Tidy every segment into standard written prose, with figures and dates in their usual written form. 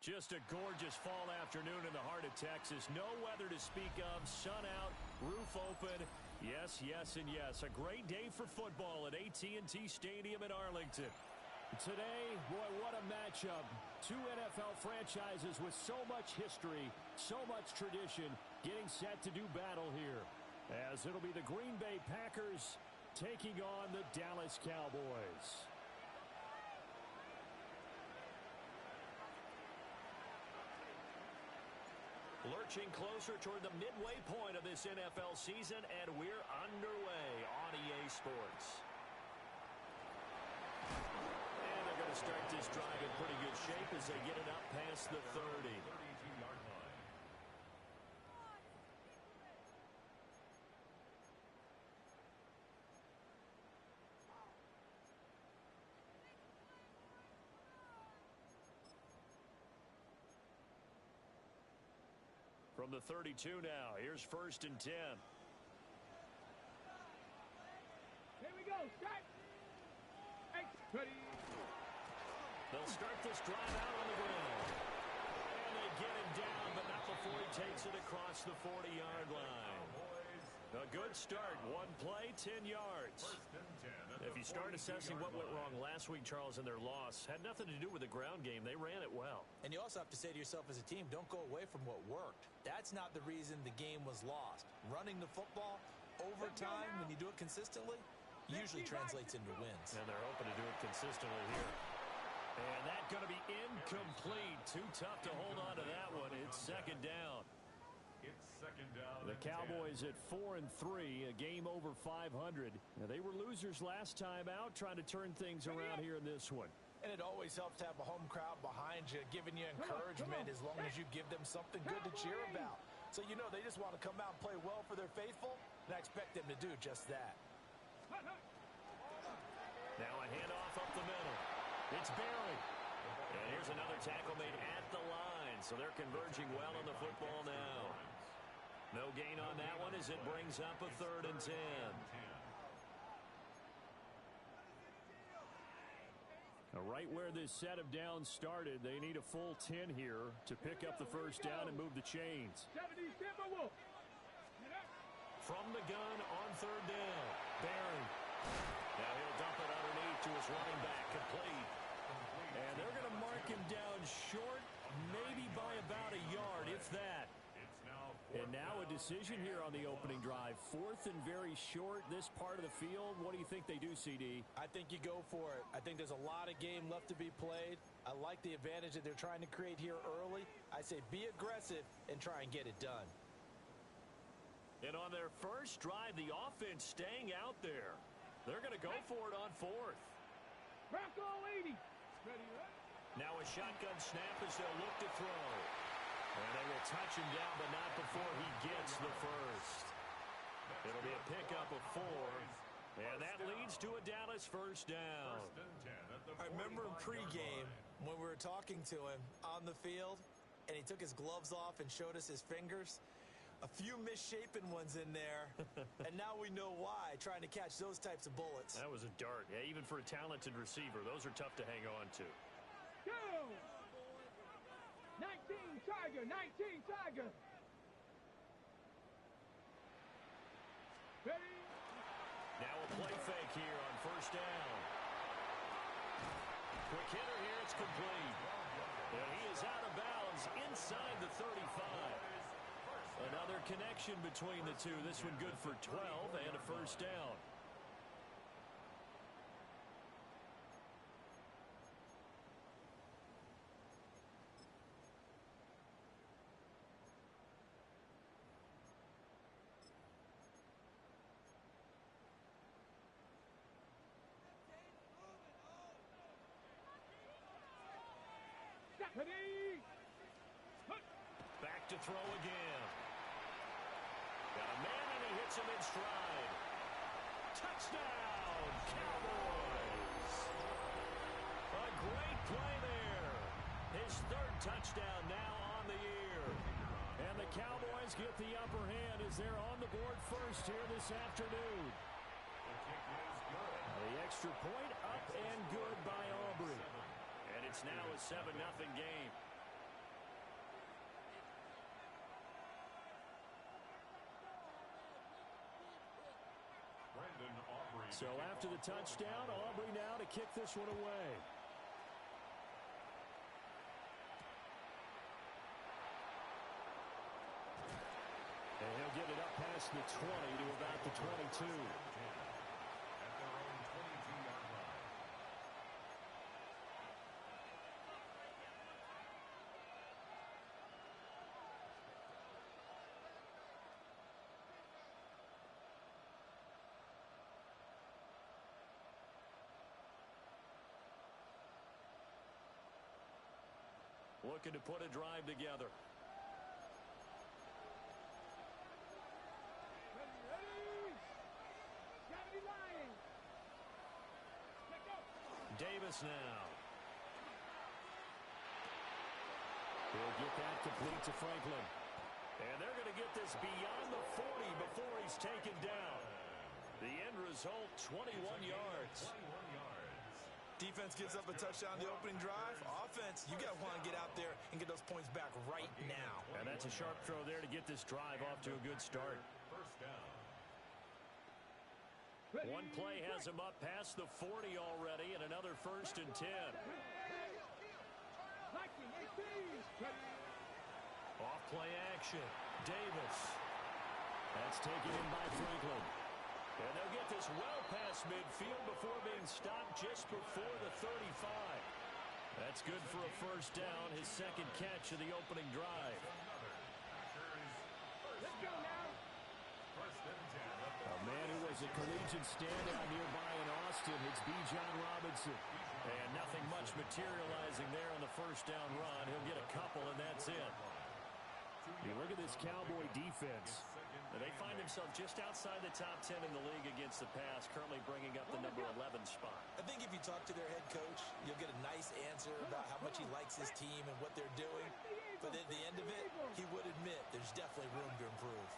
Just a gorgeous fall afternoon in the heart of Texas. No weather to speak of. Sun out, roof open. Yes, yes, and yes. A great day for football at AT&T Stadium in Arlington. Today, boy, what a matchup. Two NFL franchises with so much history, so much tradition, getting set to do battle here. As it'll be the Green Bay Packers taking on the Dallas Cowboys. Lurching closer toward the midway point of this NFL season, and we're underway on EA Sports. And they're going to start this drive in pretty good shape as they get it up past the 30. From the 32 now, here's 1st and 10. Here we go, start. Ready. They'll start this drive out on the ground. And they get him down, but not before he takes it across the 40-yard line. A good start. One play, 10 yards. If you start assessing what went wrong last week, Charles, in their loss, had nothing to do with the ground game. They ran it well. And you also have to say to yourself as a team, don't go away from what worked. That's not the reason the game was lost. Running the football over time, when you do it consistently, usually translates into wins. And they're hoping to do it consistently here. And that's going to be incomplete. Too tough to hold on to that one. It's second down. It's second down. The Cowboys at 4-3, a game over 500. Now, they were losers last time out, trying to turn things around here in this one. And it always helps to have a home crowd behind you, giving you encouragement as long as you give them something good to cheer about. So you know they just want to come out and play well for their faithful, and I expect them to do just that. Now a handoff up the middle. It's Barry. And here's another tackle made at the line. So they're converging well on the football now. No gain on that one as it brings up a 3rd and 10. Now, right where this set of downs started, they need a full 10 here to pick up the first down and move the chains. From the gun on 3rd down, Barry. Now he'll dump it underneath to his running back, complete. And they're going to mark him down short, maybe by about a yard, if that. And now a decision here on the opening drive. 4th and very short, this part of the field. What do you think they do, CD? I think you go for it. I think there's a lot of game left to be played. I like the advantage that they're trying to create here early. I say be aggressive and try and get it done. And on their first drive, the offense staying out there. They're going to go for it on 4th. Bronco 80. Now a shotgun snap as they'll look to throw. And they will touch him down, but not before he gets the first. It'll be a pickup of 4. And that leads to a Dallas first down. I remember in pregame when we were talking to him on the field, and he took his gloves off and showed us his fingers. A few misshapen ones in there, and now we know why, trying to catch those types of bullets. That was a dart. Yeah, even for a talented receiver, those are tough to hang on to. Go! 19 Tiger, 19 Tiger. Ready? Now a play fake here on 1st down. Quick hitter here, it's complete. And he is out of bounds inside the 35. Another connection between the two. This one good for 12 and a first down. Back to throw again. Got a man, and he hits him in stride. Touchdown, Cowboys! A great play there. His 3rd touchdown now on the year. And the Cowboys get the upper hand as they're on the board first here this afternoon. The extra point up and good by Aubrey. And it's now a 7-0 game. So after the touchdown, Aubrey now to kick this one away. And he'll get it up past the 20 to about the 22. Looking to put a drive together. Davis now. He'll get that complete to Franklin. And they're going to get this beyond the 40 before he's taken down. The end result, 21 yards. Defense gives up a touchdown the opening drive. Offense, you got to want to get out there and get those points back right now. And that's a sharp throw there to get this drive off to a good start. First down. One play has him up past the 40 already, and another 1st and 10. Off play action. Davis. That's taken in by Franklin. And they'll get this well past midfield before being stopped just before the 35. That's good for a 1st down, his 2nd catch of the opening drive. Let's go now. A man who was a collegiate standout nearby in Austin, it's Bijan Robinson. And nothing much materializing there on the 1st down run. He'll get a couple, and that's it. You look at this Cowboy defense. They find themselves just outside the top 10 in the league against the pass, currently bringing up the number 11 spot. I think if you talk to their head coach, you'll get a nice answer about how much he likes his team and what they're doing. But at the end of it, he would admit there's definitely room to improve.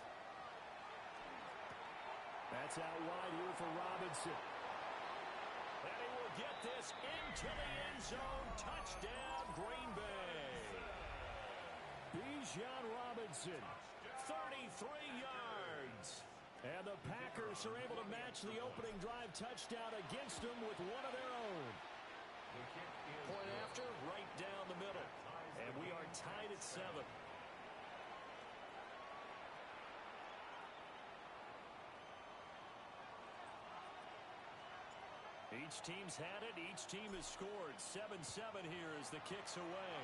That's out wide here for Robinson. And he will get this into the end zone. Touchdown, Green Bay. Bijan Robinson, 33 yards. And the Packers are able to match the opening drive touchdown against them with one of their own. Point after, right down the middle. And we are tied at 7. Each team's had it. Each team has scored. 7-7 here as the kick's away.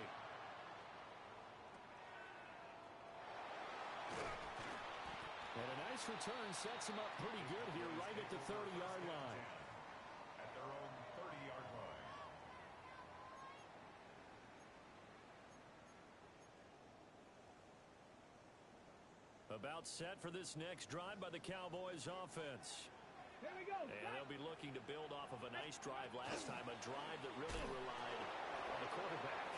And a nice return sets him up pretty good here right at the 30-yard line. At their own 30-yard line. About set for this next drive by the Cowboys offense. Here we go. And they'll be looking to build off of a nice drive last time, a drive that really relied on the quarterback.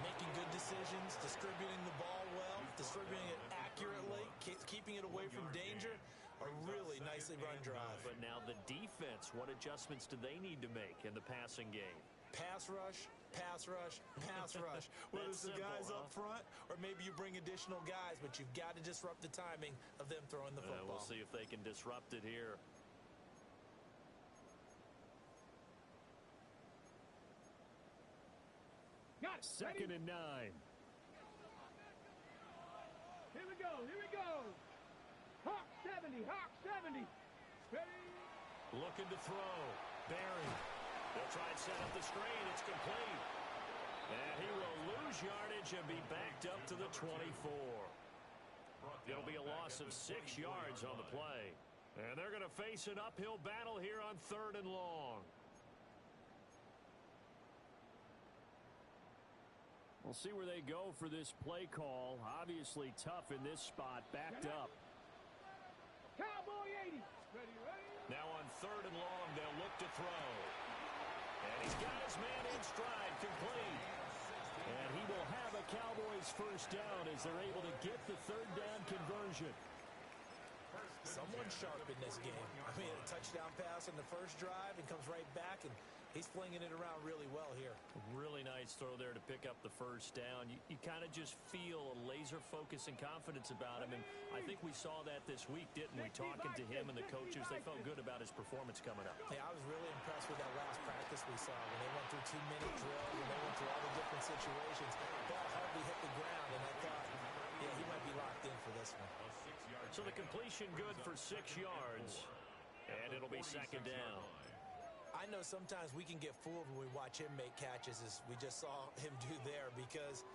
Making good decisions, distributing the ball well, distributing it accurately, keeping it away from danger. A really nicely run drive. But now the defense, what adjustments do they need to make in the passing game? Pass rush, pass rush, pass rush. Whether it's the guys up front or maybe you bring additional guys, but you've got to disrupt the timing of them throwing the football. We'll see if they can disrupt it here. Got it. 2nd and 9. Here we go. Here we go. Hawk 70. Hawk 70. Ready. Looking to throw. Barry. They'll try and set up the screen. It's complete. And he will lose yardage and be backed up to the 24. It'll be a loss of 6 yards on the play. And they're going to face an uphill battle here on 3rd and long. We'll see where they go for this play call. Obviously tough in this spot, backed up. Cowboy 80. Ready, ready. Now on 3rd and long, they'll look to throw. And he's got his man in stride, complete. And he will have a Cowboys 1st down as they're able to get the 3rd down conversion. Someone sharp in this game. I mean, a touchdown pass on the first drive and comes right back and He's flinging it around really well here. Really nice throw there to pick up the first down. You kind of just feel a laser focus and confidence about him, and I think we saw that this week, didn't we? Talking to him and the coaches, they felt good about his performance coming up. Yeah, I was really impressed with that last practice we saw when they went through 2-minute drills and they went through all the different situations. Ball hardly hit the ground, and I thought, yeah, he might be locked in for this one. So the completion good for 6 yards, and it'll be second down. I know sometimes we can get fooled when we watch him make catches, as we just saw him do there, because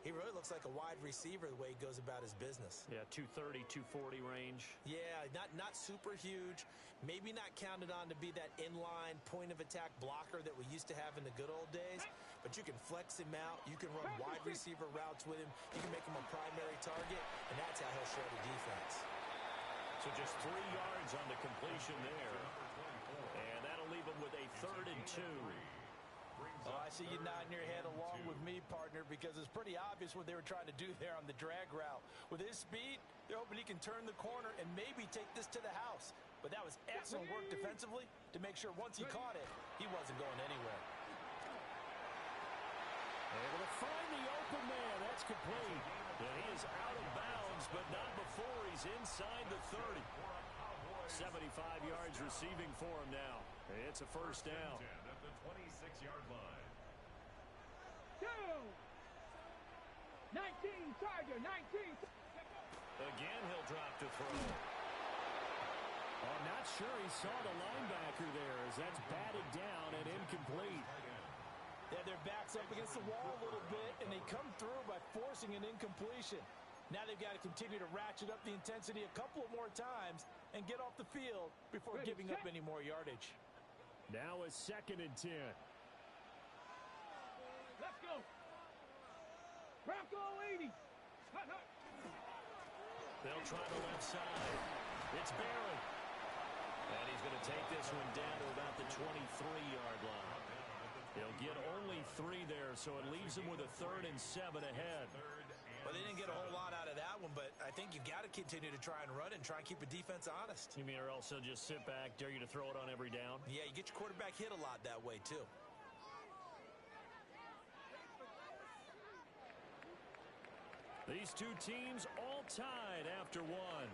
he really looks like a wide receiver the way he goes about his business. Yeah, 230, 240 range. Yeah, not super huge. Maybe not counted on to be that inline point-of-attack blocker that we used to have in the good old days, but you can flex him out. You can run wide receiver routes with him. You can make him a primary target, and that's how he'll shred a defense. So just 3 yards on the completion there. And that'll leave him with a 3rd and 2. Oh, I see you nodding your head along with me, partner, because it's pretty obvious what they were trying to do there on the drag route. With his speed, they're hoping he can turn the corner and maybe take this to the house. But that was excellent work defensively to make sure once he caught it, he wasn't going anywhere. Able to find the open man. That's complete. And he is out of bounds, but not before he's inside the 30. 75 yards receiving for him now. It's a first down. At the 26-yard line. 19, Charger, 19. Again, he'll drop to throw. I'm not sure he saw the linebacker there, as that's batted down and incomplete. Yeah, their back's up against the wall a little bit, and they come through by forcing an incompletion. Now they've got to continue to ratchet up the intensity a couple of more times and get off the field before giving up any more yardage. Now a 2nd and 10. Let's go. Bronco 80. They'll try the left side. It's Barry. And he's going to take this one down to about the 23-yard line. He'll get only 3 there, so it leaves him with a 3rd and 7 ahead. Well, they didn't get a whole lot out of that one, but I think you got to continue to try and run and try and keep the defense honest. You mean or else he'll just sit back, dare you to throw it on every down? Yeah, you get your quarterback hit a lot that way, too. These two teams all tied after one.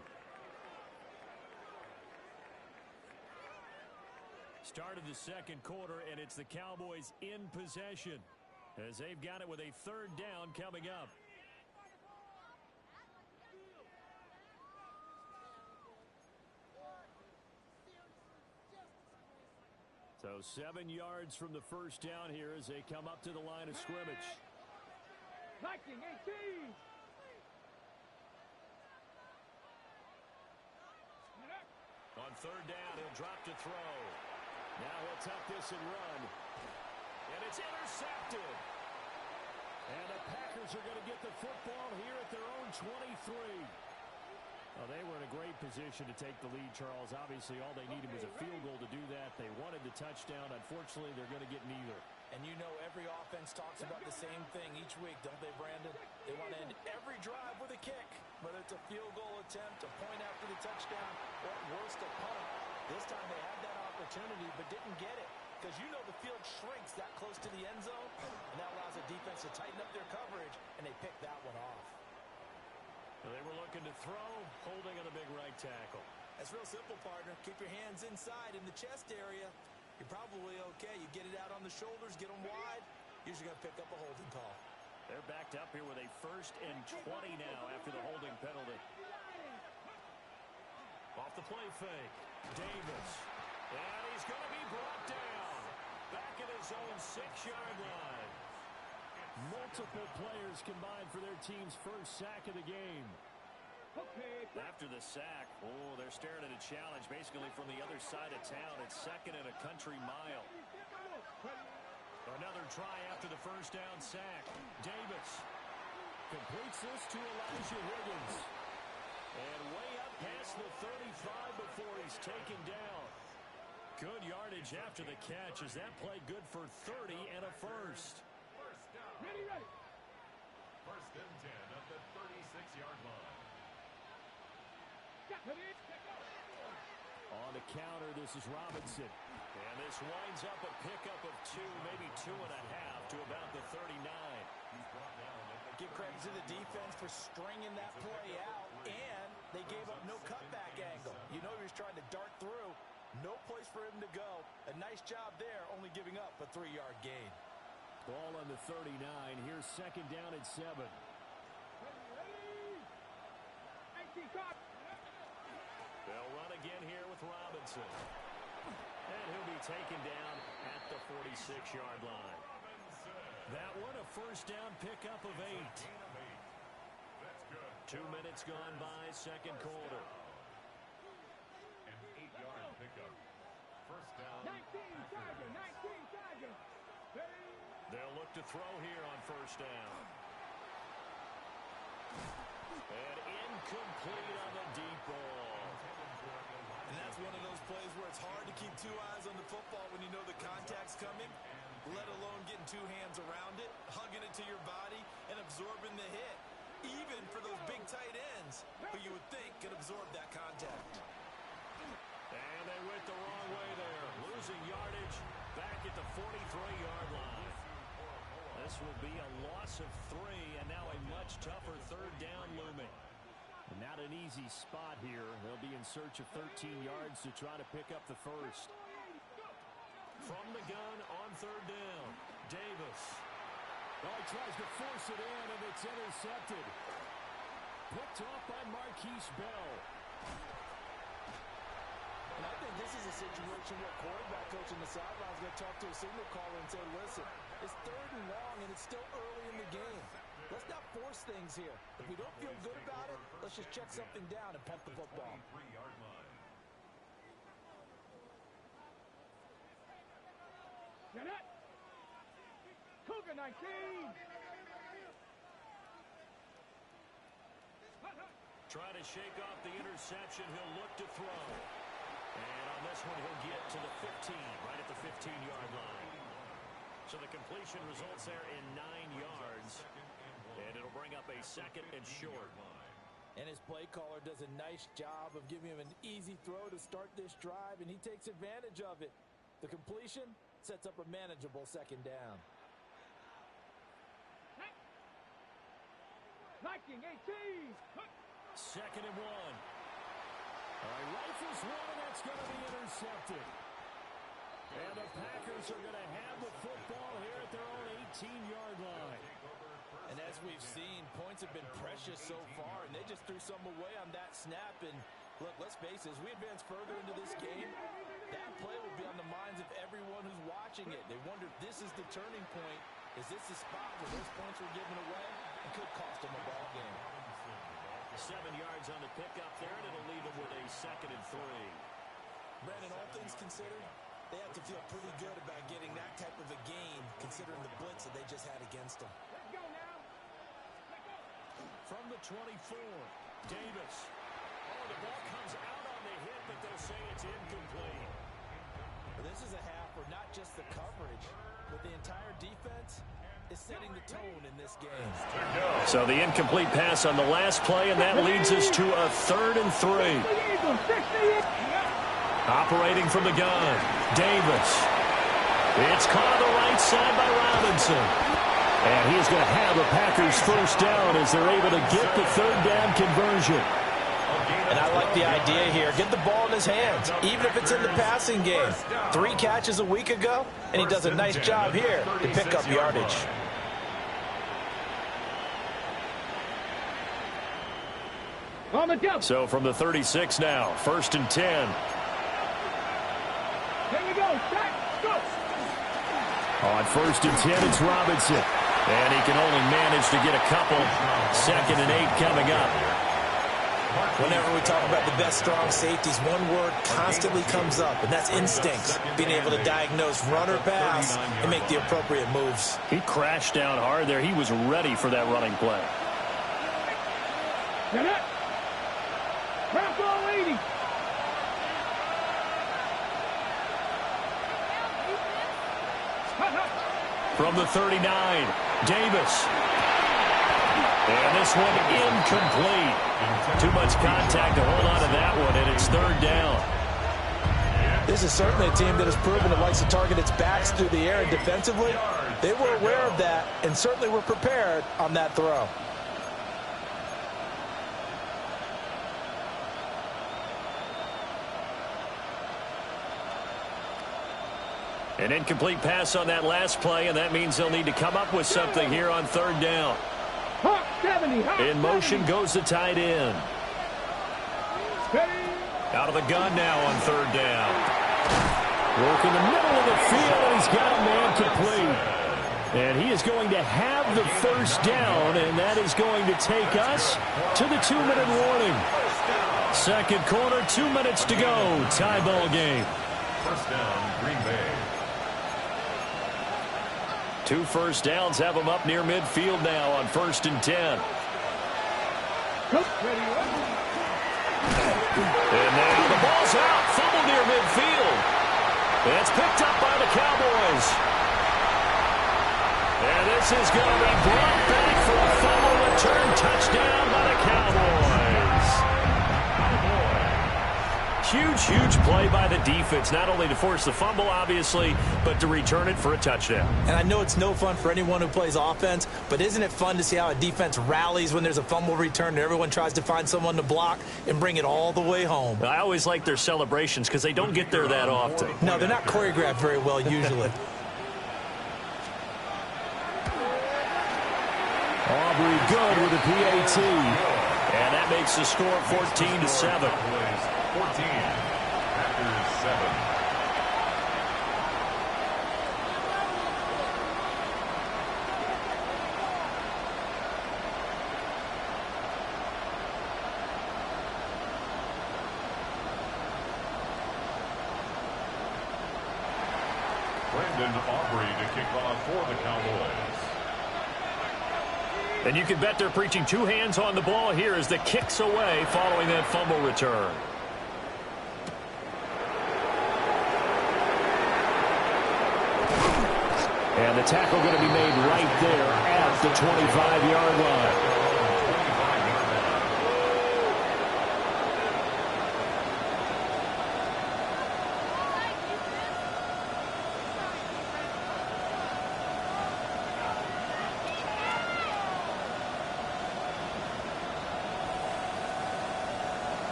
Start of the second quarter, and it's the Cowboys in possession, as they've got it with a 3rd down coming up. So 7 yards from the first down here as they come up to the line of scrimmage. Viking 18. On 3rd down, he'll drop to throw. Now he'll tuck this and run. And it's intercepted. And the Packers are going to get the football here at their own 23. Well, they were in a great position to take the lead, Charles. Obviously, all they needed was a field goal to do that. They wanted the touchdown. Unfortunately, they're going to get neither. And you know every offense talks about the same thing each week, don't they, Brandon? They want to end every drive with a kick, whether it's a field goal attempt, a point after the touchdown, or at worst, a punt. This time they had that opportunity but didn't get it, because you know the field shrinks that close to the end zone, and that allows the defense to tighten up their coverage, and they picked that one off. Well, they were looking to throw, holding on the big right tackle. That's real simple, partner. Keep your hands inside in the chest area. You're probably okay. You get it out on the shoulders, get them wide. Usually going to pick up a holding call. They're backed up here with a 1st and 20 now after the holding penalty. Off the play fake. Davis. And he's going to be brought down. Back at his own 6-yard line. Multiple players combined for their team's first sack of the game. After the sack, they're staring at a challenge basically from the other side of town. It's 2nd and a country mile. Another try after the first down sack. Davis completes this to Elijah Higgins. And way up past the 35 before he's taken down. Good yardage after the catch. Is that play good for 30 and a first? Ready. 1st and 10 at the 36-yard line. On the counter, this is Robinson. And this winds up a pickup of 2, maybe 2.5 to about the 39. Give credit to the defense for stringing that play out, and they gave up no cutback angle. You know he was trying to dart through. No place for him to go. A nice job there, only giving up a 3-yard gain. Ball on the 39. Here's second down and 7. They'll run again here with Robinson. And he'll be taken down at the 46-yard line. That one a first down pickup of 8. 2 minutes gone by, second quarter. An 8-yard pickup. First down. 19 Tiger. They'll look to throw here on first down. And incomplete on the deep ball. And that's one of those plays where it's hard to keep 2 eyes on the football when you know the contact's coming, let alone getting 2 hands around it, hugging it to your body, and absorbing the hit. Even for those big tight ends, who you would think could absorb that contact. And they went the wrong way there. Losing yardage back at the 43-yard line. This will be a loss of 3, and now a much tougher third down looming. And not an easy spot here. They'll be in search of 13 yards to try to pick up the first. From the gun on third down, Davis. Oh, he tries to force it in, and it's intercepted. Picked off by Marquise Bell. And I think this is a situation where quarterback coach on the sideline is going to talk to a signal caller and say, listen, it's 3rd and long, and it's still early in the game. Let's not force things here. If we don't feel good about it, let's just check something down and punt the football. 3-yard line. Get it. Cougar 19. Try to shake off the interception. He'll look to throw. And on this one, he'll get to the 15, right at the 15-yard line. So the completion results there in 9 yards. And it'll bring up a second and short. And his play caller does a nice job of giving him an easy throw to start this drive, and he takes advantage of it. The completion sets up a manageable second down. Viking 18. Second and 1. All right, rifles one, and that's going to be intercepted. And the Packers are going to have the football here at their own 18-yard line. And as we've seen, points have been precious so far, and they just threw some away on that snap. And look, let's face it, as we advance further into this game, that play will be on the minds of everyone who's watching it. They wonder if this is the turning point. Is this the spot where those points were given away? It could cost them a ball game. 7 yards on the pickup there, and it'll leave them with a second and 3. Brandon, all things considered, they have to feel pretty good about getting that type of a gain, considering the blitz that they just had against them. Let's go now. From the 24, Davis. Oh, the ball comes out on the hit, but they'll say it's incomplete. This is a half where not just the coverage, but the entire defense is setting the tone in this game. So the incomplete pass on the last play, and that leads us to a 3rd and 3. Operating from the gun, Davis. It's caught on the right side by Robinson. And he's going to have the Packers first down as they're able to get the 3rd down conversion. And I like the idea here. Get the ball in his hands, even if it's in the passing game. 3 catches a week ago, and he does a nice job here to pick up yardage. On the jump. So from the 36 now, 1st and 10. Here we go. Set. Go. On 1st and 10, it's Robinson. And he can only manage to get a couple. 2nd and 8 coming up. Whenever we talk about the best strong safeties, one word constantly comes up, and that's instincts. Being able to diagnose run or pass and make the appropriate moves. He crashed down hard there. He was ready for that running play. Get it. Bravo 80. From the 39, Davis. And this one incomplete. Too much contact to hold on to that one, and it's 3rd down. This is certainly a team that has proven it likes to target its backs through the air, and defensively, they were aware of that and certainly were prepared on that throw. An incomplete pass on that last play, and that means they'll need to come up with something here on third down. Hawk 70, Hawk In motion 70. goes the tight end. Out of the gun now on third down. Work in the middle of the field, and he's got a man complete. And he is going to have the first down, and that is going to take us to the 2-minute warning. Second quarter, 2 minutes to go. Tie ball game. First down, Green Bay. 2 first downs have them up near midfield now on 1st and 10. And now the ball's out. Fumble near midfield. It's picked up by the Cowboys. And this is going to be brought back for a fumble return touchdown by the Cowboys. Huge, huge play by the defense, not only to force the fumble, obviously, but to return it for a touchdown. And I know it's no fun for anyone who plays offense, but isn't it fun to see how a defense rallies when there's a fumble return and everyone tries to find someone to block and bring it all the way home? I always like their celebrations because they don't get there that often. No, they're not choreographed very well usually. Aubrey good with a PAT. And that makes the score 14-7. 14, Packers 7. Brandon Aubrey to kick off for the Cowboys. And you can bet they're preaching 2 hands on the ball here as the kick's away following that fumble return. And the tackle going to be made right there at the 25-yard line.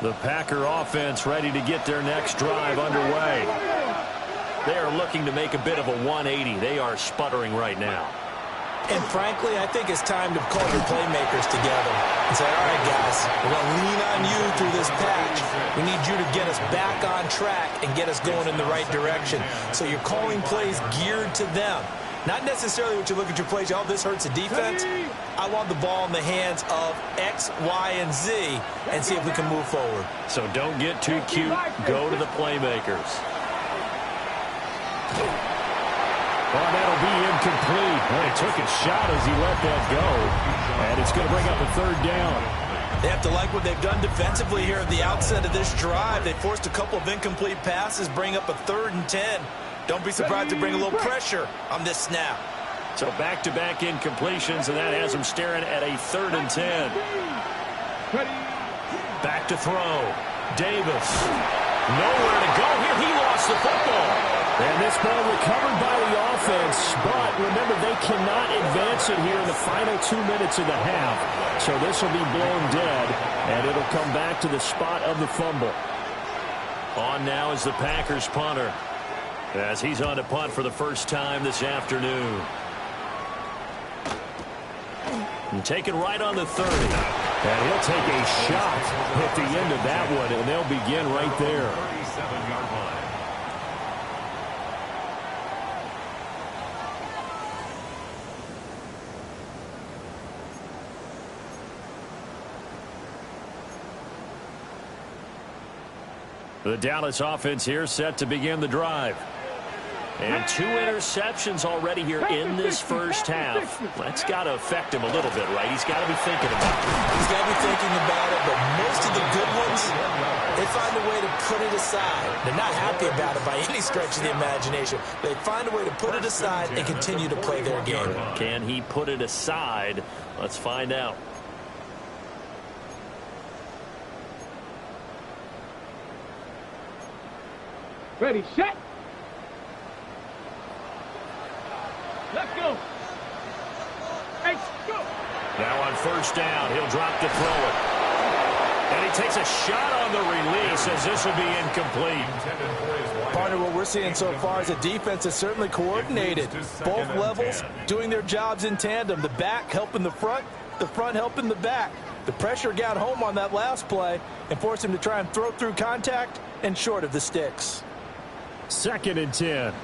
The Packer offense ready to get their next drive underway. They are looking to make a bit of a 180. They are sputtering right now. And frankly, I think it's time to call your playmakers together and say, all right, guys, we're going to lean on you through this patch. We need you to get us back on track and get us going in the right direction. So you're calling plays geared to them. Not necessarily what you look at your plays, oh, this hurts the defense. I want the ball in the hands of X, Y, and Z and see if we can move forward. So don't get too cute. Go to the playmakers. Well, that'll be incomplete. Well, he took a shot as he let that go. And it's going to bring up a third down. They have to like what they've done defensively here at the outset of this drive. They forced a couple of incomplete passes, bring up a 3rd and 10. Don't be surprised to bring a little pressure on this snap. So back-to-back incompletions, and that has them staring at a 3rd and 10. Back to throw. Davis. Nowhere to go here. He lost the football. And this ball recovered by the offense, but remember, they cannot advance it here in the final 2 minutes of the half. So this will be blown dead, and it'll come back to the spot of the fumble. On now is the Packers punter, as he's on to punt for the first time this afternoon. And taken right on the 30. And he'll take a shot at the end of that one, and they'll begin right there. 37-yard line. The Dallas offense here set to begin the drive. And 2 interceptions already here in this first half. That's got to affect him a little bit, right? He's got to be thinking about it. He's got to be thinking about it, but most of the good ones, they find a way to put it aside. They're not happy about it by any stretch of the imagination. They find a way to put it aside and continue to play their game. Can he put it aside? Let's find out. Ready, set. Let's go. Hey, go. Now on first down, he'll drop to throw it. And he takes a shot on the release as this will be incomplete. Partner, what we're seeing so far is the defense is certainly coordinated. Both levels doing their jobs in tandem. The back helping the front helping the back. The pressure got home on that last play and forced him to try and throw through contact and short of the sticks. 2nd and 10.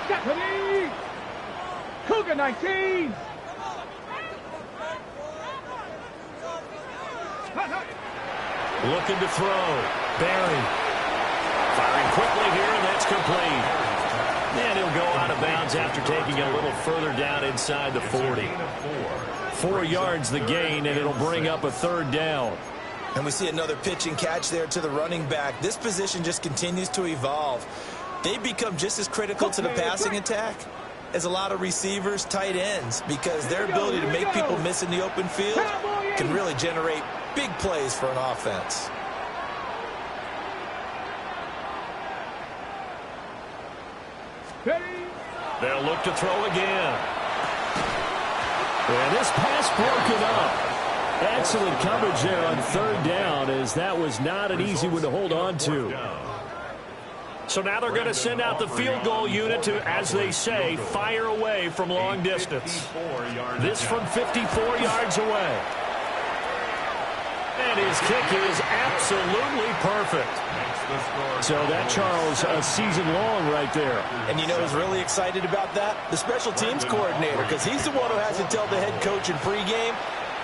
Stephanie! Cougar 19! Looking to throw. Barry. Firing quickly here, and that's complete. And he'll go out of bounds after taking a little further down inside the 40. 4 yards the gain, and it'll bring up a 3rd down. And we see another pitch and catch there to the running back. This position just continues to evolve. They've become just as critical to the passing attack as a lot of receivers, tight ends, because their ability to make people miss in the open field can really generate big plays for an offense. They'll look to throw again. And this pass broken up. Excellent coverage there on 3rd down, as that was not an easy one to hold on to. So now they're going to send out the field goal unit to, as they say, fire away from long distance. This from 54 yards away. And his kick is absolutely perfect. So that, Charles, a season long right there. And you know who's really excited about that? The special teams coordinator, because he's the one who has to tell the head coach in pregame,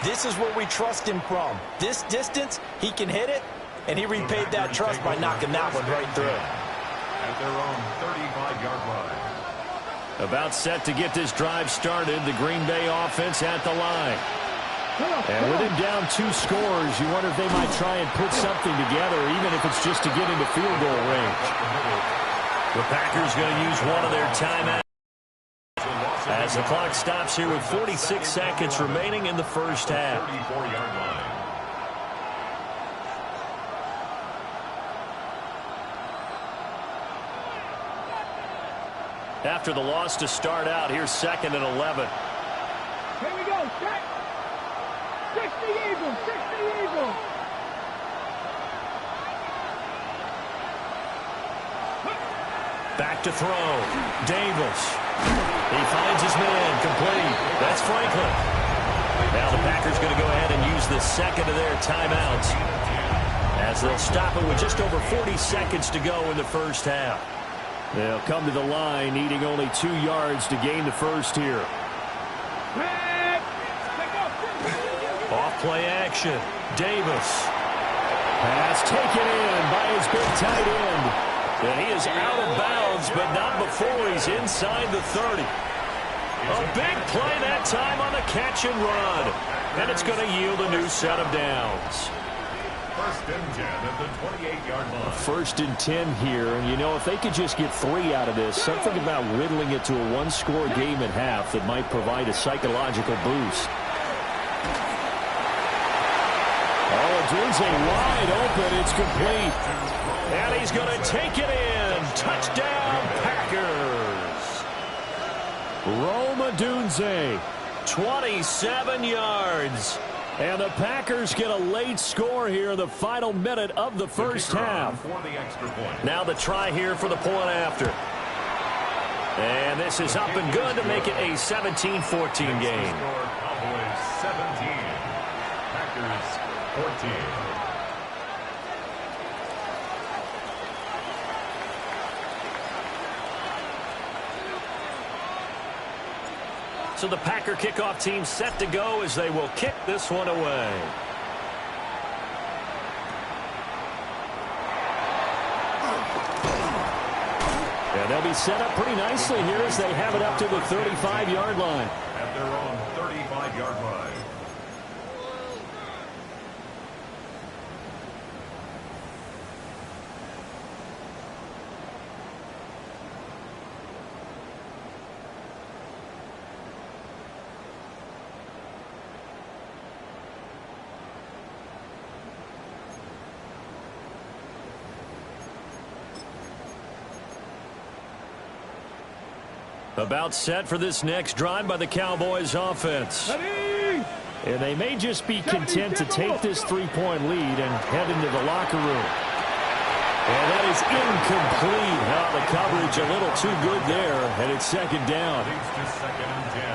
this is where we trust him from. This distance, he can hit it, and he repaid that trust by knocking that one right through. At their own 35-yard line. About set to get this drive started, the Green Bay offense at the line. And with him down 2 scores, you wonder if they might try and put something together, even if it's just to get into field goal range. The Packers going to use one of their timeouts as the clock stops here with 46 seconds remaining in the first half. 34-yard line. After the loss to start out, here's 2nd and 11. Here we go, set. 60 Eagles, 60 Eagles. Back to throw. Davis. He finds his man. Complete. That's Franklin. Now the Packers going to go ahead and use the 2nd of their timeouts, as they'll stop it with just over 40 seconds to go in the first half. They'll come to the line, needing only 2 yards to gain the first here. Off play action. Davis. Pass taken in by his big tight end. And he is out of bounds, but not before he's inside the 30. A big play that time on the catch and run. And it's going to yield a new set of downs. 1st and 10 at the 28-yard line. 1st and 10 here, and you know, if they could just get 3 out of this, something about whittling it to a 1-score game at half that might provide a psychological boost. Dunze wide open. It's complete. And he's going to take it in. Touchdown, Packers. Rome Odunze, 27 yards. And the Packers get a late score here in the final minute of the first half. Now the try here for the point after. And this is up and good to make it a 17-14 game. Cowboys 17. Packers 14. So the Packer kickoff team set to go as they will kick this one away. And they'll be set up pretty nicely here as they have it up to the 35-yard line. At their own 35-yard line. About set for this next drive by the Cowboys offense. Ready? And they may just be content to take this 3-point lead and head into the locker room. And that is incomplete. The coverage a little too good there, and it's second down.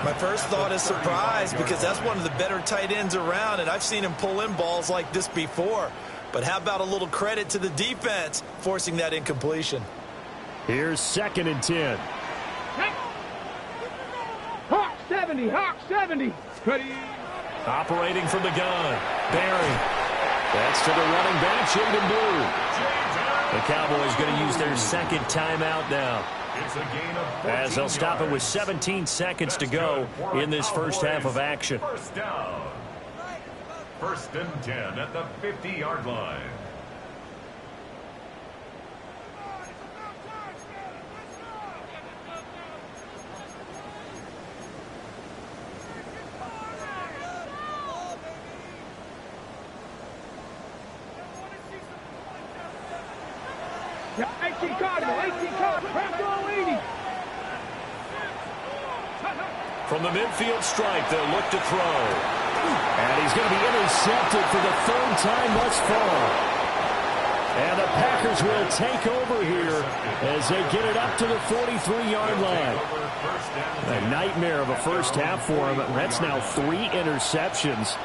My first thought is surprise, because that's one of the better tight ends around, and I've seen him pull in balls like this before. But how about a little credit to the defense forcing that incompletion? Here's 2nd and 10. Hawk 70, Hawk 70. Ready? Operating from the gun. Barry. That's to the running back, Jaden Blue. The Cowboys going to use their second timeout now, as they'll stop it with 17 seconds to go in this first half of action. First down. 1st and 10 at the 50-yard line. Yeah, 18 Cardinal, 18 Cardinal, press all 80. From the midfield stripe, they'll look to throw. And he's going to be intercepted for the 3rd time thus far. And the Packers will take over here as they get it up to the 43-yard line. A nightmare of a first half for him. That's now 3 interceptions.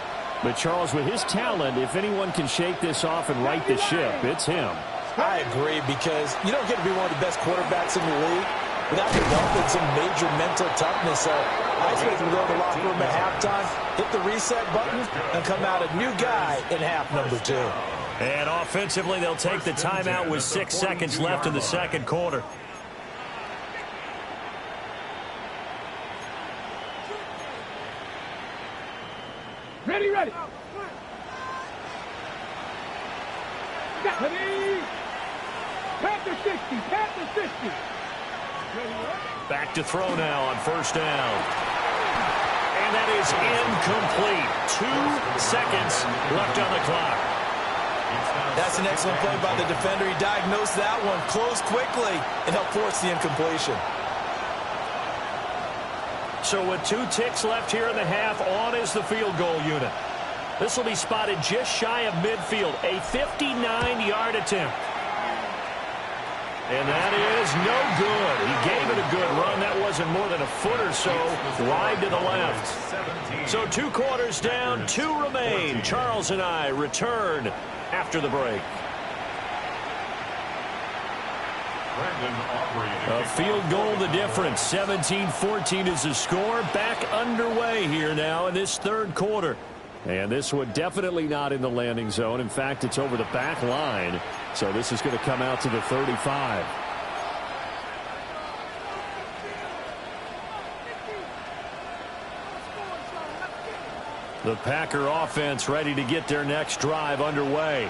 But Charles, with his talent, if anyone can shake this off and right the ship, it's him. I agree, because you don't get to be one of the best quarterbacks in the league without developing some major mental toughness. So I expect him to go to the locker room at halftime, hit the reset button, and come out a new guy in half number 2. And offensively, they'll take the timeout with 6 seconds left in the second quarter. Ready, ready. Ready. Panther 60, Panther 60. Back to throw now on 1st down. And that is incomplete. 2 seconds left on the clock. That's an excellent play by the defender. He diagnosed that one, closed quickly, and helped force the incompletion. So with 2 ticks left here in the half, on is the field goal unit. This will be spotted just shy of midfield. A 59-yard attempt. And that is no good. He gave it a good run. That wasn't more than a foot or so wide to the left. So 2 quarters down, 2 remain. Charles and I return after the break. A field goal the difference. 17-14 is the score. Back underway here now in this 3rd quarter. And this one definitely not in the landing zone. In fact, it's over the back line. So this is going to come out to the 35. The Packer offense ready to get their next drive underway.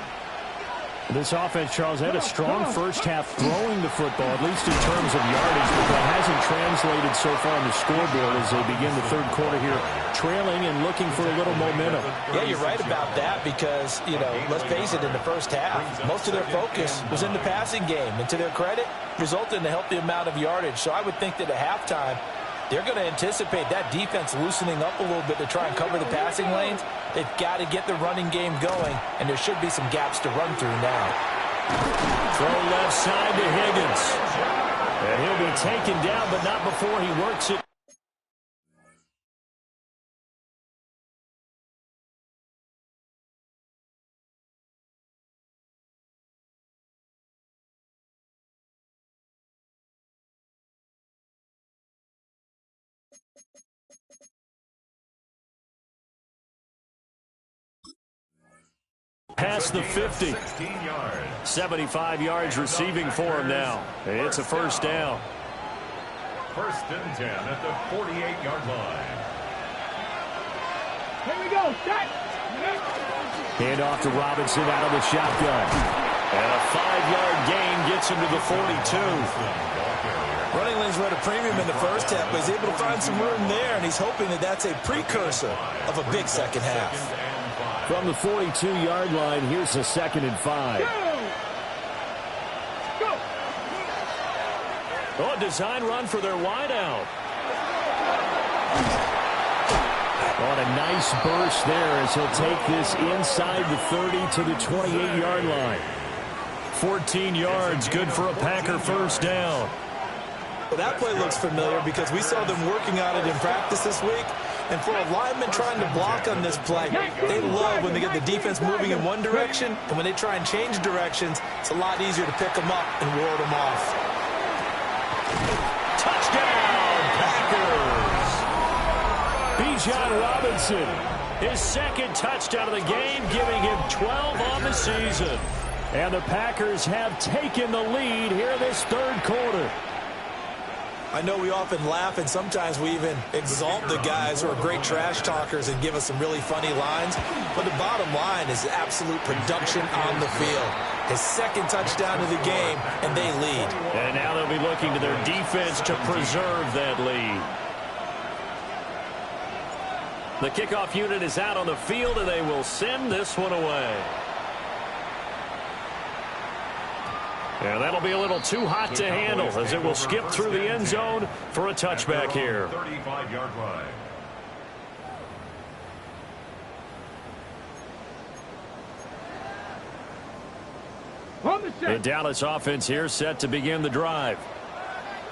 This offense, Charles, had a strong first half throwing the football, at least in terms of yardage, but that hasn't translated so far on the scoreboard as they begin the 3rd quarter here, trailing and looking for a little momentum. Yeah, you're right about that, because, let's face it, in the first half, most of their focus was in the passing game, and to their credit, resulted in a healthy amount of yardage. So I would think that at halftime, they're going to anticipate that defense loosening up a little bit to try and cover the passing lanes. They've got to get the running game going, and there should be some gaps to run through now. Throw left side to Higgins. And he'll be taken down, but not before he works it. Past the 50. 75 yards receiving for him now. It's a 1st down. 1st and 10 at the 48-yard line. Here we go. Set. Hand off to Robinson out of the shotgun. And a 5-yard gain gets him to the 42. Running lanes were at a premium in the first half, but he's able to find some room there, and he's hoping that that's a precursor of a big second half. From the 42-yard line, here's the 2nd and 5. Go. Oh, a design run for their wideout. On a nice burst there as he'll take this inside the 30 to the 28-yard line. 14 yards, good for a Packer first down. Well, that play looks familiar because we saw them working on it in practice this week. And for a lineman trying to block on this play, they love when they get the defense moving in one direction, and when they try and change directions, it's a lot easier to pick them up and ward them off. Touchdown, Packers! Bijan Robinson, his second touchdown of the game, giving him 12 on the season. And the Packers have taken the lead here in this third quarter. I know we often laugh, and sometimes we even exalt the guys who are great trash talkers and give us some really funny lines. But the bottom line is absolute production on the field. His second touchdown of the game, and they lead. And now they'll be looking to their defense to preserve that lead. The kickoff unit is out on the field, and they will send this one away. And that'll be a little too hot to handle as it will skip through the end zone for a touchback here. 35-yard line. The Dallas offense here set to begin the drive.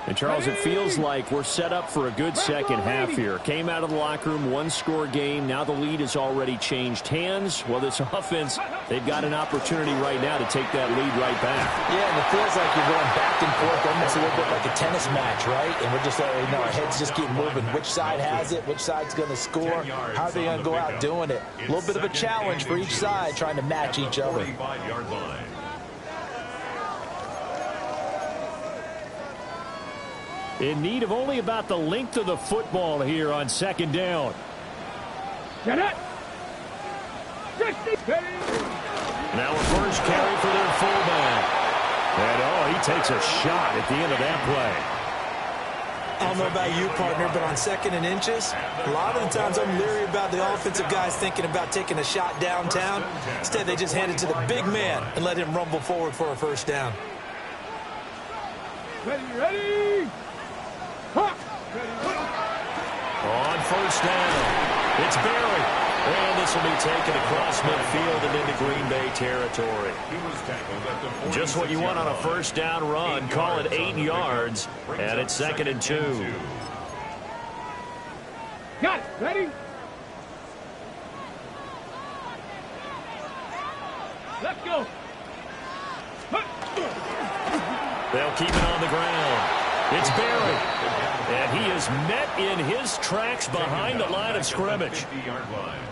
And, Charles, it feels like we're set up for a good second half here. Came out of the locker room, one-score game. Now the lead has already changed hands. Well, this offense, they've got an opportunity right now to take that lead right back. Yeah, and it feels like you're going back and forth, almost a little bit like a tennis match, right? And we're just, our heads just keep moving. Which side has it? Which side's going to score? How are they going to go out doing it? A little bit of a challenge for each side, trying to match each other. 45-yard line. In need of only about the length of the football here on second down. Get it! 60. Now a first carry for their fullback. And, he takes a shot at the end of that play. I don't know about you, partner, but on second and inches, a lot of the times I'm leery about the offensive guys thinking about taking a shot downtown. Instead, they just hand it to the big man and let him rumble forward for a first down. Ready! On first down, it's Barry. And this will be taken across midfield and into Green Bay territory. Just what you want on a first down run. Call it 8 yards, and it's 2nd and 2. Got it. Ready? Let's go. They'll keep it on the ground. It's Barry. And he is met in his tracks behind the line of scrimmage.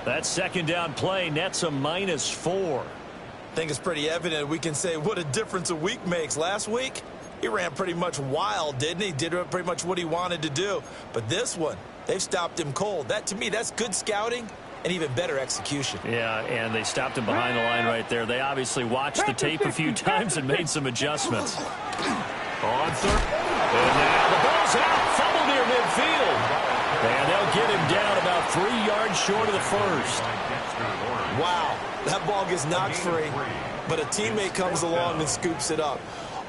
That second down play nets a -4. I think it's pretty evident we can say what a difference a week makes. Last week, he ran pretty much wild, didn't he? Did pretty much what he wanted to do. But this one, they've stopped him cold. That, to me, that's good scouting and even better execution. Yeah, and they stopped him behind the line right there. They obviously watched the tape a few times and made some adjustments. On third. And now the ball's out. Fumble near midfield. And they'll get him down about 3 yards short of the first. Wow, that ball gets knocked free, but a teammate comes along and scoops it up.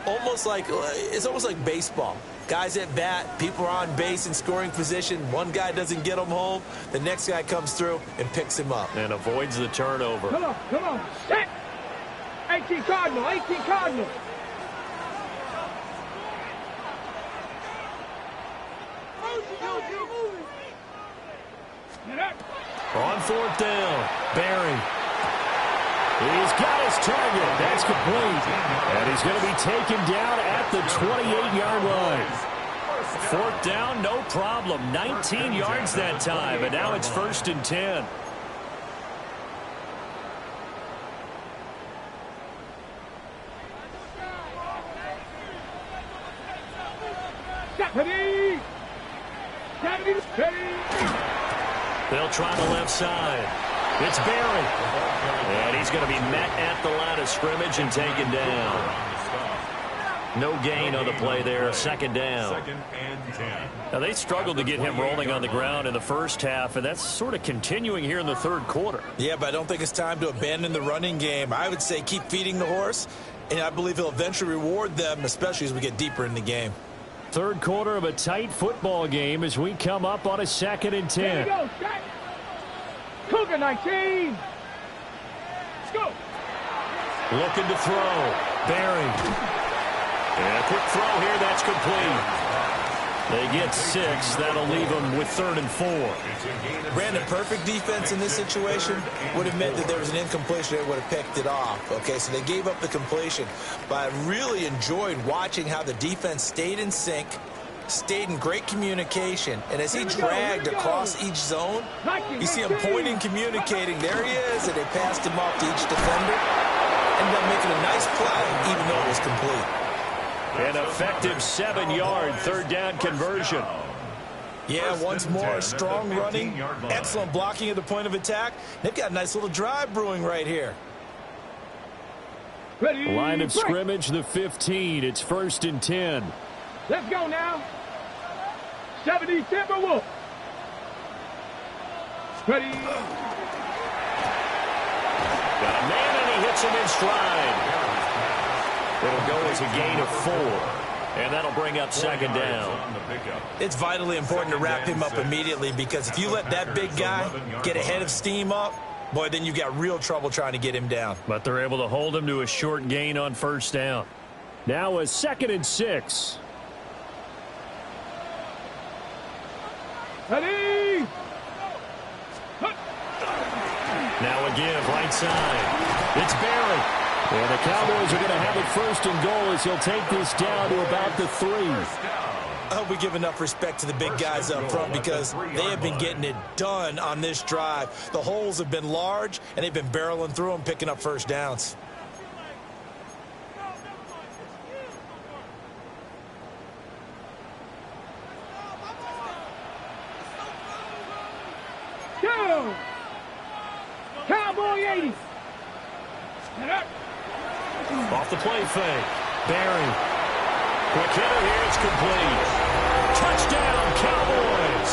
It's almost like baseball. Guys at bat, people are on base in scoring position. One guy doesn't get him home. The next guy comes through and picks him up. And avoids the turnover. Come on. Set. 18 Cardinal. On fourth down, Barry. He's got his target. That's complete. And he's going to be taken down at the 28-yard line. Fourth down, no problem. 19 yards that time, and now it's 1st and 10. They'll try the left side. It's Barry. And he's going to be met at the line of scrimmage and taken down. No gain on the play there. 2nd down. 2nd and 10. Now, they struggled to get him rolling on the ground in the first half, and that's sort of continuing here in the third quarter. Yeah, but I don't think it's time to abandon the running game. I would say keep feeding the horse, and I believe he'll eventually reward them, especially as we get deeper in the game. Third quarter of a tight football game as we come up on a 2nd and 10. Here we go, Shaq. Cougar 19. Let's go. Looking to throw. Barry. And a quick throw here. That's complete. They get 6. That'll leave them with 3rd and 4. Brandon, perfect defense in this situation would have meant that there was an incompletion. They would have picked it off. Okay, so they gave up the completion. But I really enjoyed watching how the defense stayed in sync, stayed in great communication. And as he dragged across each zone, you see him pointing, communicating. There he is, and they passed him off to each defender. Ended up making a nice play, even though it was complete. An effective 7-yard 3rd down conversion. Yeah, once more, strong running, excellent blocking at the point of attack. They've got a nice little drive brewing right here. Ready, Line of break. scrimmage, the 15. It's 1st and 10. Let's go now. 70 Timberwolf. Ready. Got a man, and he hits him in stride. It'll go as a gain of 4. And that'll bring up 2nd down. It's vitally important to wrap him up immediately, because if you let that big guy get ahead of steam up, boy, then you've got real trouble trying to get him down. But they're able to hold him to a short gain on 1st down. Now a 2nd and 6. Ready. Now again, right side. It's Barry. And the Cowboys are going to have it 1st and goal as he'll take this down to about the 3. I hope we give enough respect to the big guys up front, because they have been getting it done on this drive. The holes have been large, and they've been barreling through them, picking up 1st downs. Go. Cowboy 80. Off the play fake. Barry. Quick hitter here. It's complete. Touchdown, Cowboys.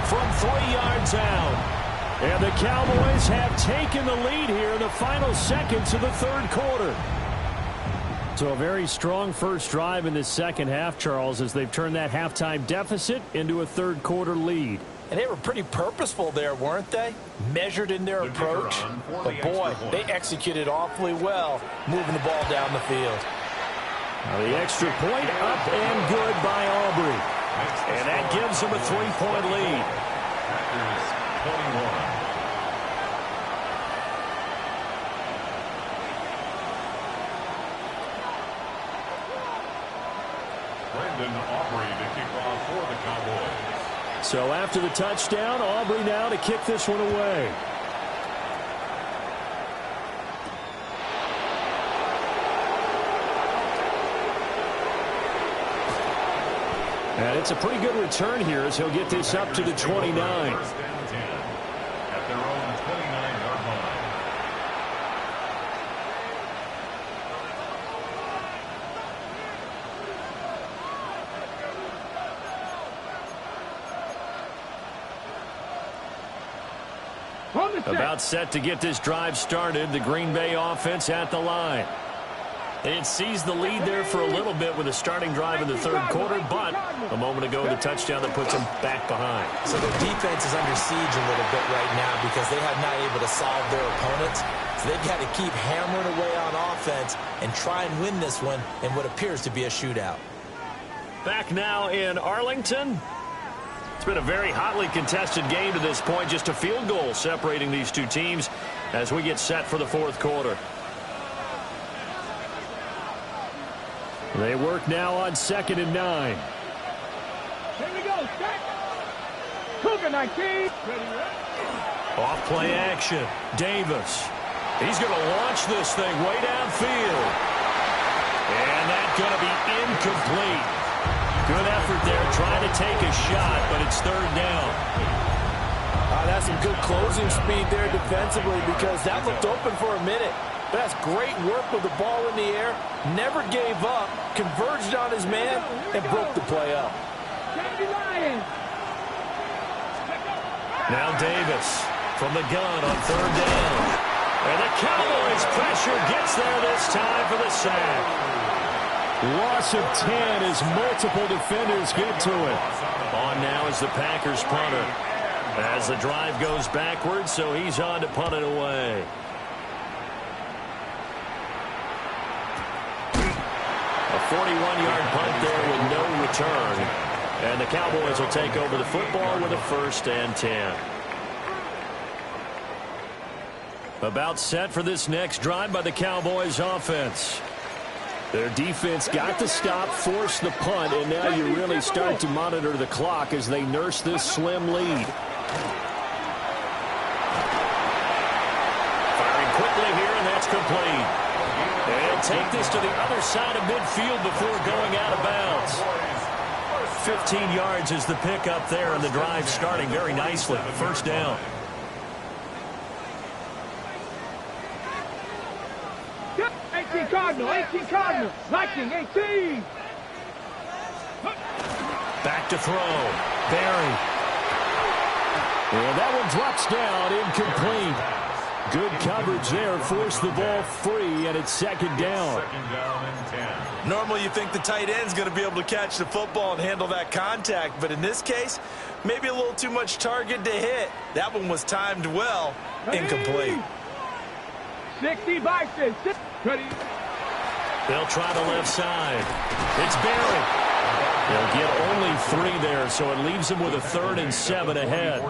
From 3 yards out. And the Cowboys have taken the lead here in the final seconds of the 3rd quarter. So a very strong first drive in the 2nd half, Charles, as they've turned that halftime deficit into a 3rd quarter lead. And they were pretty purposeful there, weren't they? Measured in their approach. But, boy, they executed awfully well, moving the ball down the field. Now the extra point up and good by Aubrey. And that gives them a 3-point lead. Brandon Aubrey to kick off for the Cowboys. So after the touchdown, Aubrey now to kick this one away. And it's a pretty good return here as he'll get this up to the 29. At their own 29-yard line. About set to get this drive started. The Green Bay offense at the line. They had seized the lead there for a little bit with a starting drive in the 3rd quarter, but a moment ago the touchdown that puts them back behind. So their defense is under siege a little bit right now, because they have not able to solve their opponents. So they've got to keep hammering away on offense and try and win this one in what appears to be a shootout. Back now in Arlington. It's been a very hotly contested game to this point. Just a field goal separating these two teams as we get set for the 4th quarter. They work now on 2nd and 9. Here we go, Shaq. Cougar 19. Off play action. Davis. He's going to launch this thing way downfield. And that's going to be incomplete. Good effort there trying to take a shot, but it's 3rd down. That's some good closing speed there defensively, because that looked open for a minute. That's great work with the ball in the air. Never gave up, converged on his man, and broke the play up. Now Davis from the gun on 3rd down. And the Cowboys pressure gets there this time for the sack. Loss of 10 as multiple defenders get to it. On now is the Packers punter. As the drive goes backwards, so he's on to punt it away. A 41-yard punt there with no return. And the Cowboys will take over the football with a 1st and 10. About set for this next drive by the Cowboys offense. Their defense got the stop, forced the punt, and now you really start to monitor the clock as they nurse this slim lead. Firing quickly here, and that's complete. They'll take this to the other side of midfield before going out of bounds. 15 yards is the pickup there, and the drive starting very nicely. 1st down. 18 Cardinal, 18 Cardinal, Viking, 18. Back to throw. Barry. And that one drops down, incomplete. Good coverage there, forced the ball free, and it's 2nd down. Normally you think the tight end's going to be able to catch the football and handle that contact, but in this case, maybe a little too much target to hit. That one was timed well. Incomplete. 60 Bison, ready. They'll try the left side. It's Barry. They'll get only 3 there, so it leaves them with a 3rd and 7 ahead.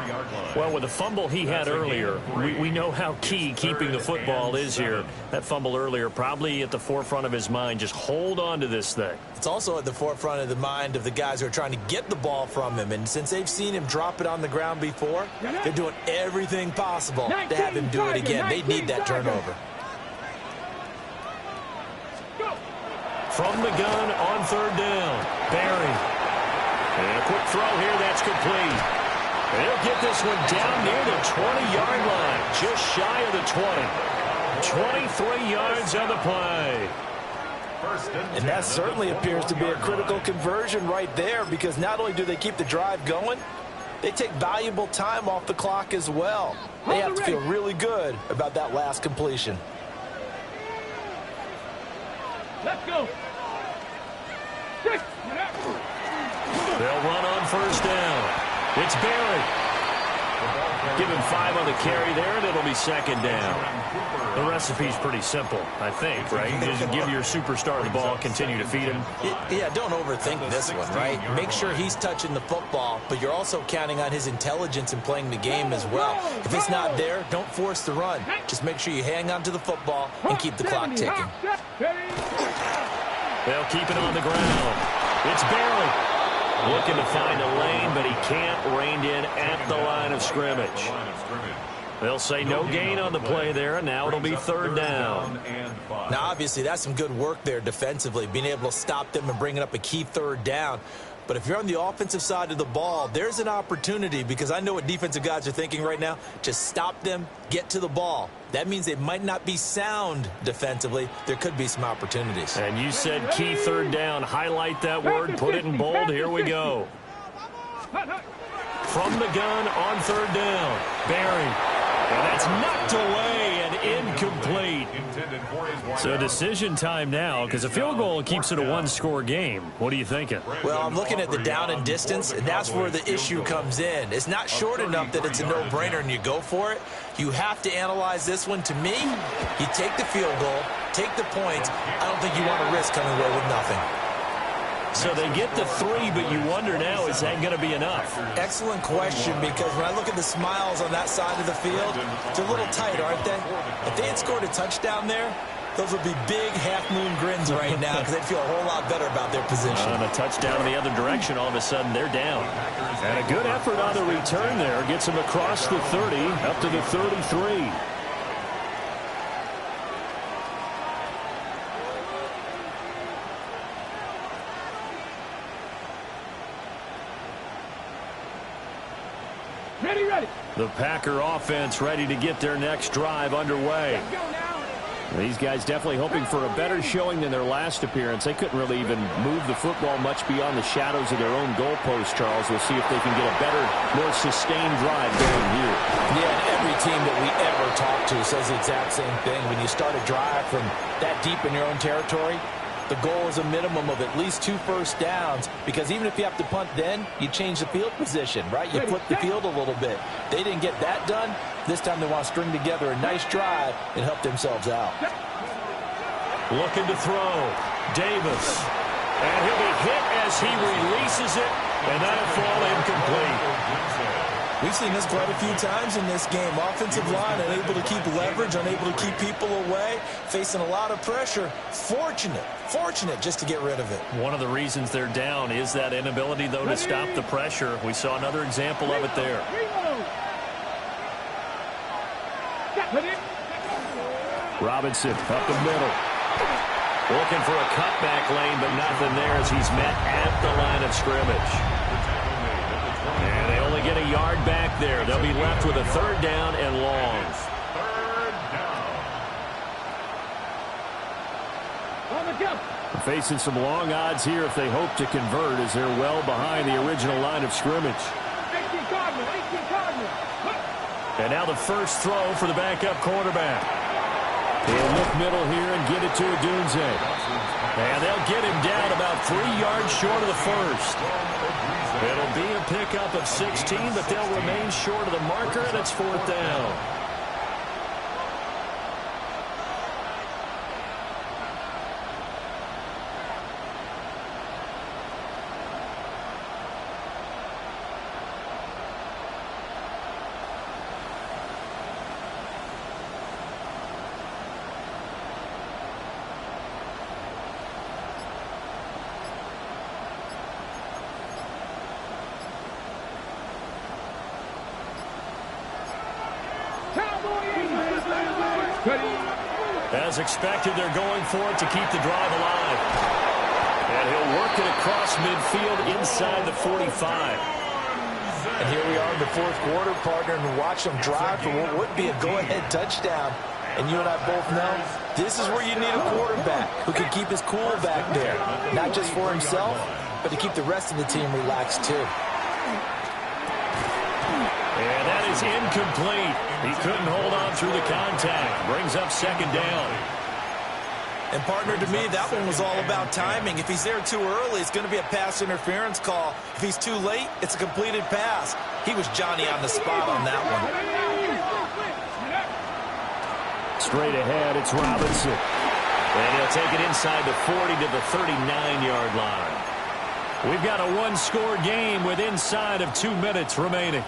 Well, with the fumble he had earlier, we know how key keeping the football is here. That fumble earlier probably at the forefront of his mind. Just hold on to this thing. It's also at the forefront of the mind of the guys who are trying to get the ball from him. And since they've seen him drop it on the ground before, they're doing everything possible to have him do it again. They need that turnover. From the gun on 3rd down. Barry. And a quick throw here. That's complete. They'll get this one down near the 20-yard line. Just shy of the 20. 23 yards on the play. And that certainly appears to be a critical conversion right there, because not only do they keep the drive going, they take valuable time off the clock as well. They have to feel really good about that last completion. Let's go. 6. They'll run on 1st down. It's Barry. Give him 5 on the carry there, and it'll be 2nd down. The recipe's pretty simple, I think, right? Just give your superstar the ball, continue to feed him. Yeah, don't overthink this one, right? Make sure he's touching the football, but you're also counting on his intelligence in playing the game as well. If it's not there, don't force the run. Just make sure you hang on to the football and keep the clock ticking. They'll keep it on the ground. It's Barry. Looking to find a lane, but he can't rein in at the line of scrimmage. They'll say no gain on the play there, and now it'll be 3rd down. Now, obviously, that's some good work there defensively, being able to stop them and bringing up a key 3rd down. But if you're on the offensive side of the ball, there's an opportunity, because I know what defensive guys are thinking right now. Just stop them, get to the ball. That means they might not be sound defensively. There could be some opportunities. And you said key 3rd down. Highlight that word. Put it in bold. Here we go. From the gun on 3rd down. Barry. And that's knocked away and incomplete. So decision time now, because a field goal keeps it a 1-score game. What are you thinking? Well, I'm looking at the down and distance, and that's where the issue comes in. It's not short enough that it's a no-brainer and you go for it. You have to analyze this one. To me, you take the field goal, take the points. I don't think you want to risk coming away with nothing. So they get the 3, but you wonder now, is that going to be enough? Excellent question, because when I look at the smiles on that side of the field, they're a little tight, aren't they? If they had scored a touchdown there, those would be big half-moon grins right now, because they'd feel a whole lot better about their position. On a touchdown in the other direction, all of a sudden they're down. And a good effort on the return there gets them across the 30, up to the 33. Ready. The Packer offense ready to get their next drive underway. Let's go now. These guys definitely hoping for a better showing than their last appearance. They couldn't really even move the football much beyond the shadows of their own goalpost, Charles. We'll see if they can get a better, more sustained drive going here. Yeah, and every team that we ever talk to says the exact same thing. When you start a drive from that deep in your own territory, The goal is a minimum of at least 2 first downs, because even if you have to punt then, you change the field position, right? You flip the field a little bit. They didn't get that done. This time they want to string together a nice drive and help themselves out. Looking to throw. Davis. And he'll be hit as he releases it, and that'll fall incomplete. We've seen this quite a few times in this game. Offensive line unable to keep leverage, unable to keep people away, facing a lot of pressure. Fortunate just to get rid of it. One of the reasons they're down is that inability, though, to stop the pressure. We saw another example of it there. Robinson up the middle. Looking for a cutback lane, but nothing there as he's met at the line of scrimmage. And they only get a yard back there. They'll be left with a 3rd down and long. 3rd down. On the jump. Facing some long odds here if they hope to convert, as they're well behind the original line of scrimmage. 18 Cardinal. And now the first throw for the backup quarterback. He'll look middle here and get it to Odunze. And they'll get him down about 3 yards short of the first. It'll be a pickup of 16, but they'll remain short of the marker, and it's 4th down. As expected, they're going for it to keep the drive alive. And he'll work it across midfield inside the 45. And here we are in the 4th quarter, partner, and watch them drive for what would be a go-ahead touchdown. And you and I both know this is where you need a quarterback who can keep his cool back there. Not just for himself, but to keep the rest of the team relaxed too. And that is incomplete. He couldn't hold on through the contact. Brings up 2nd down. And partner, to me, that one was all about timing. If he's there too early, it's going to be a pass interference call. If he's too late, it's a completed pass. He was Johnny on the spot on that one. Straight ahead, it's Robinson. And he'll take it inside the 40 to the 39-yard line. We've got a 1-score game with inside of 2 minutes remaining.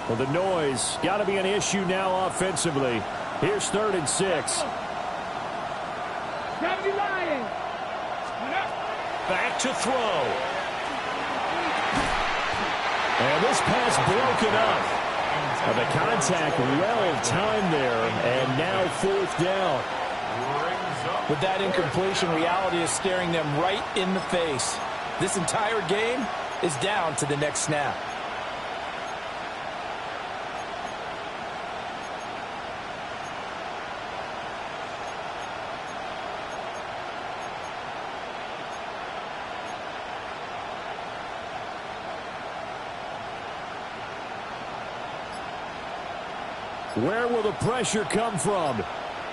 Well, the noise got to be an issue now offensively. Here's 3rd and 6. Back to throw. And this pass broken up. The contact well timed there, and now 4th down. With that incompletion, reality is staring them right in the face. This entire game is down to the next snap. Where will the pressure come from?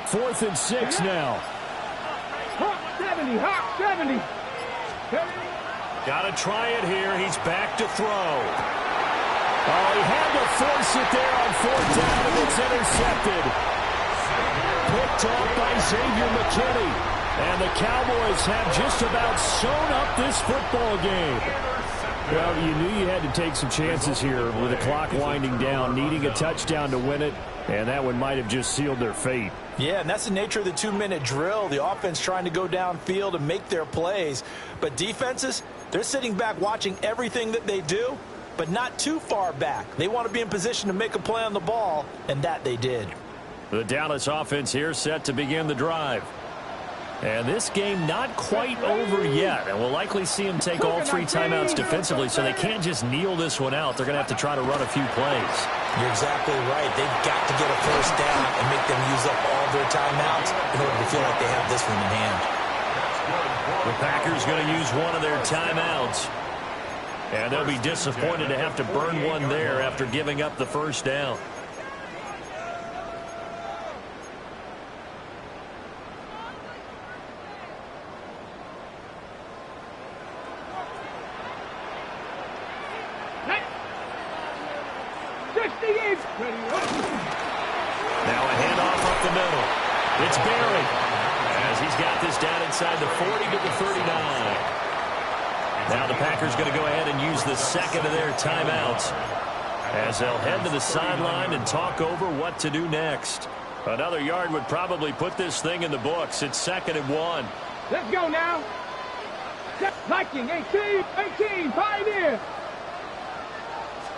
4th and 6 now. Hawk 70, Hawk 70. Got to try it here. He's back to throw. Oh, he had to force it there on 4th down, and it's intercepted. Picked off by Xavier McKinney. And the Cowboys have just about sewn up this football game. Well, you knew you had to take some chances here with the clock winding down, needing a touchdown to win it, and that one might have just sealed their fate. Yeah, and that's the nature of the 2-minute drill. The offense trying to go downfield and make their plays. But defenses, they're sitting back watching everything that they do, but not too far back. They want to be in position to make a play on the ball, and that they did. The Dallas offense here set to begin the drive. And this game not quite over yet. And we'll likely see them take all 3 timeouts defensively, so they can't just kneel this one out. They're going to have to try to run a few plays. You're exactly right. They've got to get a first down and make them use up all their timeouts in order to feel like they have this one in hand. The Packers going to use one of their timeouts. And they'll be disappointed to have to burn one there after giving up the first down. Now a handoff up the middle. It's Barry, as he's got this down inside the 40 to the 39. Now the Packers going to go ahead and use the second of their timeouts, as they'll head to the sideline and talk over what to do next. Another yard would probably put this thing in the books. It's 2nd and 1. Let's go now. Viking, 18, Pioneer.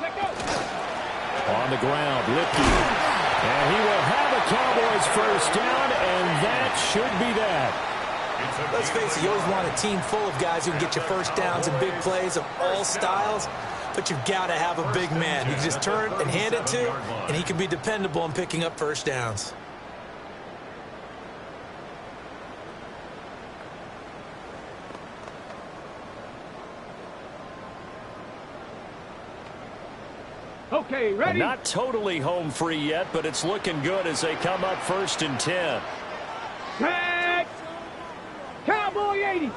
Let's go. On the ground, Lipke. And he will have a Cowboys first down, and that should be that. Let's face it, you always want a team full of guys who can get you first downs and big plays of all styles, but you've got to have a big man you can just turn and hand it to, and he can be dependable in picking up first downs. Okay, ready? Not totally home free yet, but it's looking good as they come up 1st and 10. Tag! Cowboy 80.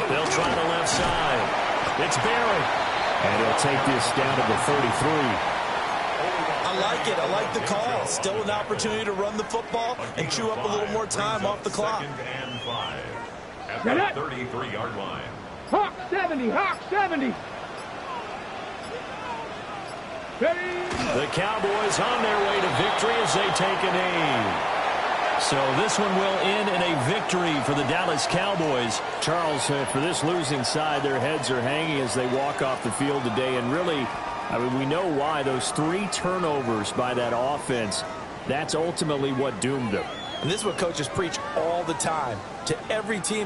They'll try the left side. It's Barry. And he'll take this down to the 33. I like it. I like the call. Still an opportunity to run the football and chew up a little more time off the clock. 2nd and 5 at the 33-yard line. Hawk 70, Hawk 70. Ready? The Cowboys on their way to victory as they take a knee. So this one will end in a victory for the Dallas Cowboys. Charles, for this losing side, their heads are hanging as they walk off the field today. And really, I mean, we know why. Those 3 turnovers by that offense, that's ultimately what doomed them. And this is what coaches preach all the time to every team.